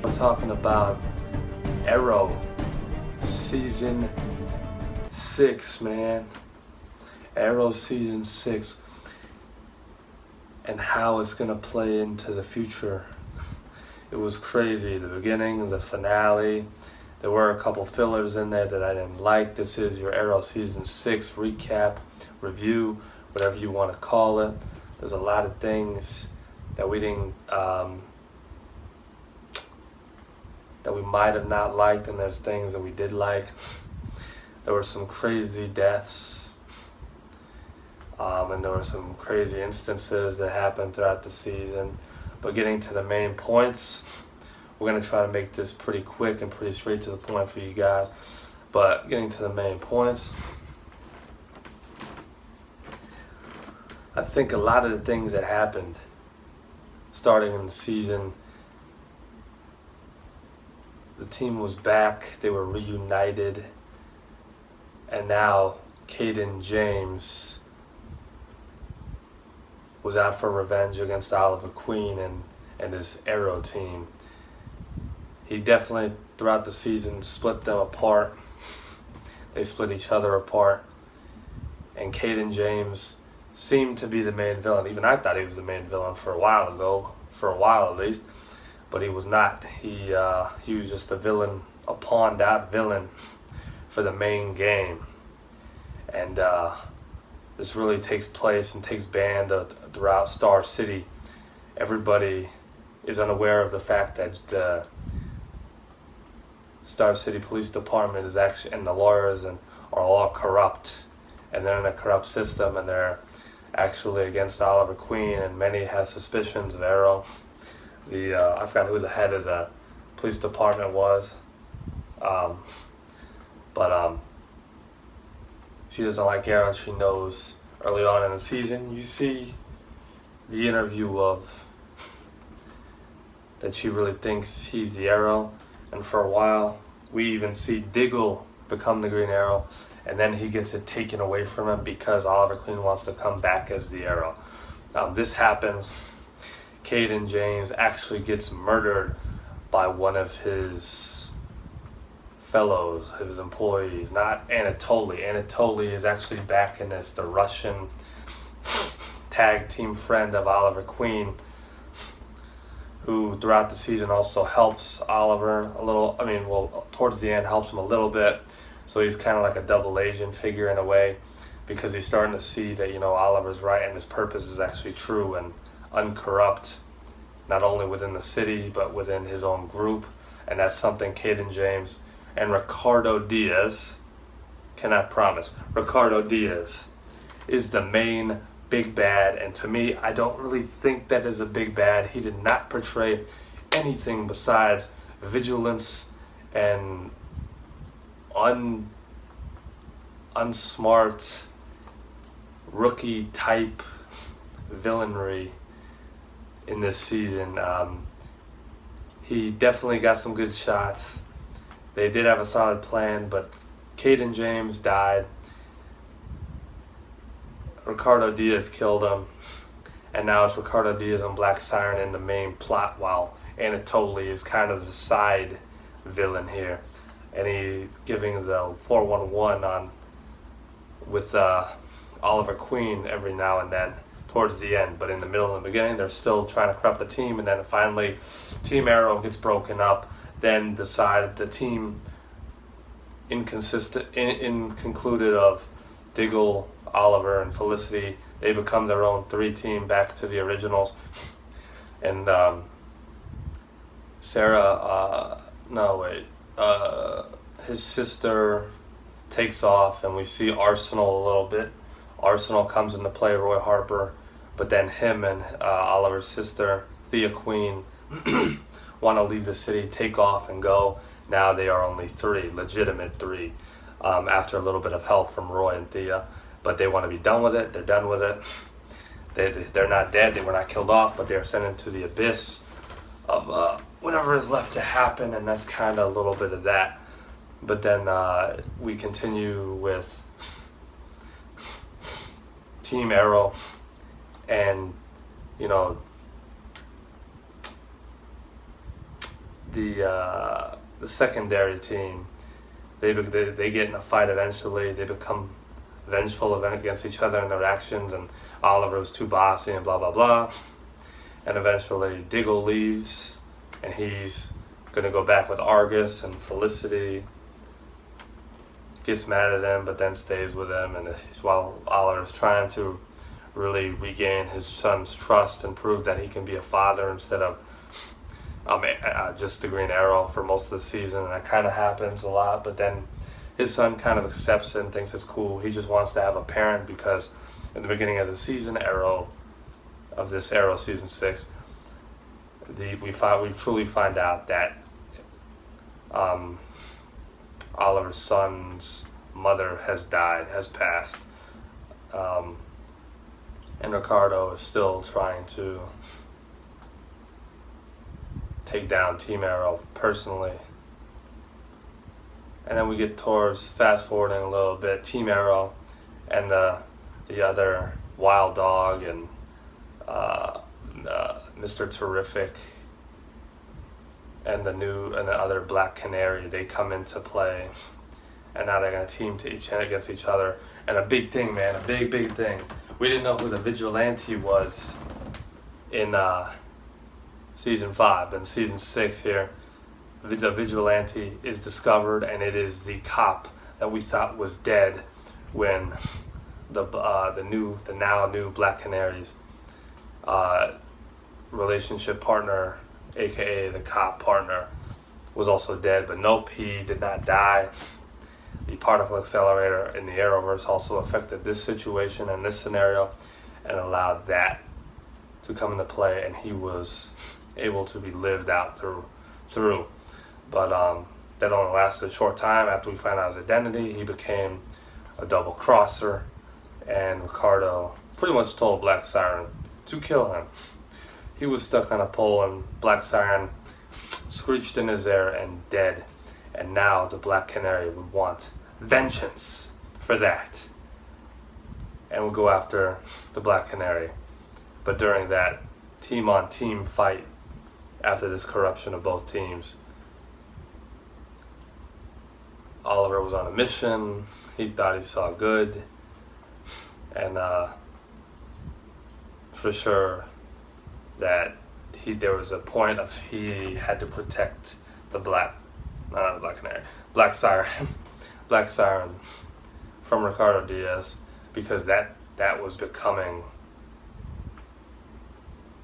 We're talking about Arrow Season 6, man. Arrow Season 6 and how it's going to play into the future. It was crazy. The beginning, the finale. There were a couple fillers in there that I didn't like. This is your Arrow Season 6 recap, review, whatever you want to call it. There's a lot of things that we didn't, that we might have not liked, and there's things that we did like. There were some crazy deaths, and there were some crazy instances that happened throughout the season. But getting to the main points, we're going to try to make this pretty quick and pretty straight to the point for you guys. But getting to the main points, I think a lot of the things that happened starting in the season, the team was back, they were reunited, and now Caden James was out for revenge against Oliver Queen and his Arrow team. He definitely, throughout the season, split them apart. They split each other apart. And Caden James seemed to be the main villain. Even I thought he was the main villain for a while at least. But he was not. He was just a villain, a pawned out villain for the main game. And this really takes place and takes band throughout Star City. Everybody is unaware of the fact that the Star City Police Department is actually, and the lawyers are all corrupt, and they're in a corrupt system, and they're actually against Oliver Queen, and many have suspicions of Arrow. I forgot who the head of the police department was, but she doesn't like Arrow, and she knows early on in the season. You see the interview of that she really thinks he's the Arrow. And for a while, we even see Diggle become the Green Arrow, and then he gets it taken away from him because Oliver Queen wants to come back as the Arrow. This happens. Caden James actually gets murdered by one of his fellows, his employees, not Anatoly. Anatoly is actually back in this, the Russian tag team friend of Oliver Queen, who throughout the season also helps Oliver a little. Towards the end helps him a little bit. So he's kind of like a double agent figure in a way, because he's starting to see that, Oliver's right and his purpose is actually true and uncorrupt, not only within the city, but within his own group. And that's something Caden James and Ricardo Diaz cannot promise. Ricardo Diaz is the main big bad, and to me, I don't really think that is a big bad. He did not portray anything besides vigilance and unsmart rookie type villainry in this season. He definitely got some good shots. They did have a solid plan, but Caden James died. Ricardo Diaz killed him, and now it's Ricardo Diaz and Black Siren in the main plot, while Anatoly is kind of the side villain here, and he giving the 411 on with Oliver Queen every now and then towards the end. But in the middle and the beginning, they're still trying to corrupt the team, and then finally Team Arrow gets broken up. Then the team concluded of Diggle, Oliver, and Felicity, they become their own 3-team back to the originals. And his sister takes off, and we see Arsenal a little bit. Arsenal comes into play, Roy Harper, but then him and Oliver's sister, Thea Queen, want to leave the city, take off and go. Now they are only 3, legitimate 3, after a little bit of help from Roy and Thea. But they want to be done with it. They're done with it. They're not dead. They were not killed off, but they are sent into the abyss of whatever is left to happen, and that's kind of a little bit of that. But then we continue with Team Arrow, and the secondary team, they get in a fight eventually. They become vengeful against each other in their actions, and Oliver was too bossy and blah blah blah. And eventually Diggle leaves, and he's gonna go back with Argus, and Felicity gets mad at him but then stays with him, and while Oliver's trying to really regain his son's trust and prove that he can be a father instead of just the Green Arrow for most of the season. And that kind of happens a lot, but then his son kind of accepts it and thinks it's cool. He just wants to have a parent because in the beginning of the season, Arrow season 6, we truly find out that Oliver's son's mother has passed, and Ricardo is still trying to take down Team Arrow personally. And then we get towards fast forwarding a little bit, Team Arrow and the other Wild Dog and Mr. Terrific and the other Black Canary, they come into play, and now they're gonna team against each other. And a big thing, man, a big thing. We didn't know who the vigilante was in season 5, and season 6 here. The vigilante is discovered, and it is the cop that we thought was dead when the now new Black Canary's relationship partner, aka the cop partner, was also dead. But nope, he did not die. The particle accelerator in the Arrowverse also affected this situation and this scenario and allowed that to come into play, and he was able to be lived out through. But that only lasted a short time. After we found out his identity, he became a double crosser, and Ricardo pretty much told Black Siren to kill him. He was stuck on a pole, and Black Siren screeched in his ear and dead. And now the Black Canary would want vengeance for that, and would go after the Black Canary. But during that team-on-team fight, after this corruption of both teams, Oliver was on a mission. He thought he saw good, and for sure that there was a point of he had to protect the Black Siren from Ricardo Diaz, because that was becoming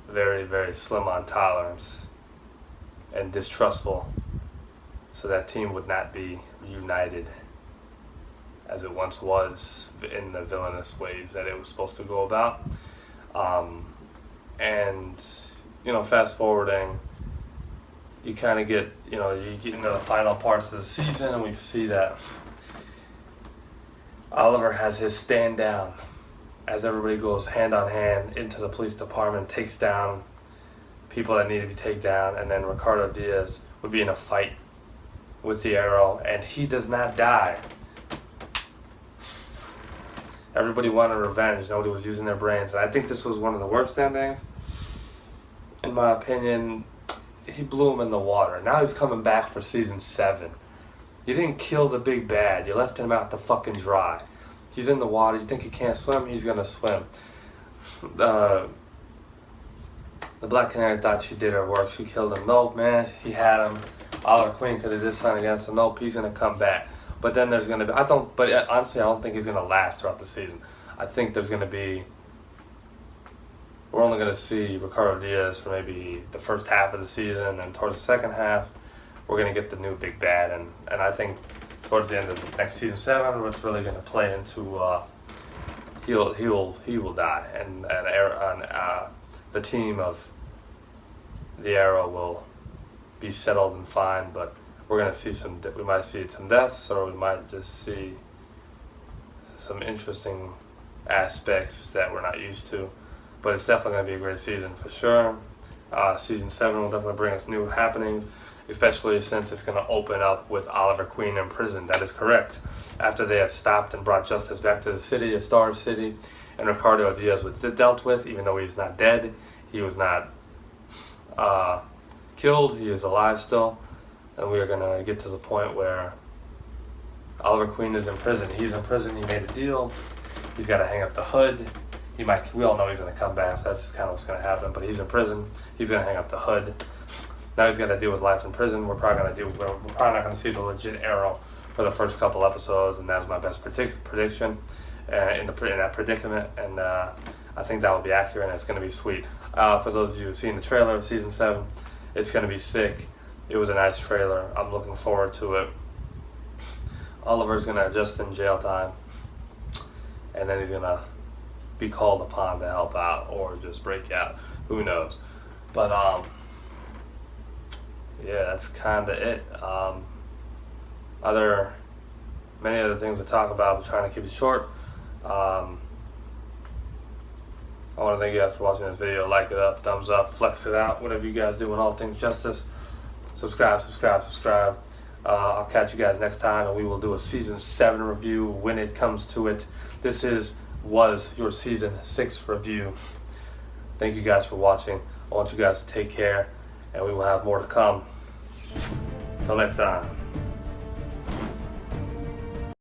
very, very slim on tolerance and distrustful, so that team would not be united as it once was in the villainous ways that it was supposed to go about. And fast forwarding, you kind of get into the final parts of the season, and we see that Oliver has his stand down as everybody goes hand on hand into the police department, takes down people that need to be taken down, and then Ricardo Diaz would be in a fight with the Arrow, and he does not die. Everybody wanted revenge. Nobody was using their brains, and I think this was one of the worst endings. In my opinion, he blew him in the water. Now he's coming back for season 7. You didn't kill the big bad. You left him out to fucking dry. He's in the water. You think he can't swim? He's gonna swim. The Black Canary thought she did her work. She killed him. Nope, man. He had him. Oliver Queen could have did something against him. Nope, he's gonna come back. But then there's gonna be. Honestly, I don't think he's gonna last throughout the season. I think there's gonna be. We're only gonna see Ricardo Diaz for maybe the first half of the season, and towards the second half, we're gonna get the new big bad, and I think towards the end of next season 7, what's really gonna play into he will die, and the team of the Arrow will be settled and fine, but we're gonna see we might see some deaths, or we might just see some interesting aspects that we're not used to. But it's definitely going to be a great season for sure. Season 7 will definitely bring us new happenings, especially since it's going to open up with Oliver Queen in prison. That is correct. After they have stopped and brought justice back to the city of Star City, and Ricardo Diaz was dealt with, even though he's not dead, he was not killed. He is alive still, and we are gonna get to the point where Oliver Queen is in prison. He's in prison. He made a deal. He's got to hang up the hood. We all know he's gonna come back. So that's just kind of what's gonna happen. But he's in prison. He's gonna hang up the hood. Now he's got to deal with life in prison. We're probably not gonna see the legit Arrow for the first couple episodes, and that's my best prediction in that predicament. And I think that will be accurate, and it's gonna be sweet. For those of you who've seen the trailer of season 7, it's gonna be sick. It was a nice trailer. I'm looking forward to it. Oliver's gonna adjust in jail time, and then he's gonna be called upon to help out or just break out. Who knows? But yeah, that's kind of it. Many other things to talk about, but trying to keep it short. I want to thank you guys for watching this video. Like it up, thumbs up, flex it out, whatever you guys do in all things justice. Subscribe. I'll catch you guys next time, and we will do a season 7 review when it comes to it. This was your season 6 review. Thank you guys for watching. I want you guys to take care, and we will have more to come. Till next time.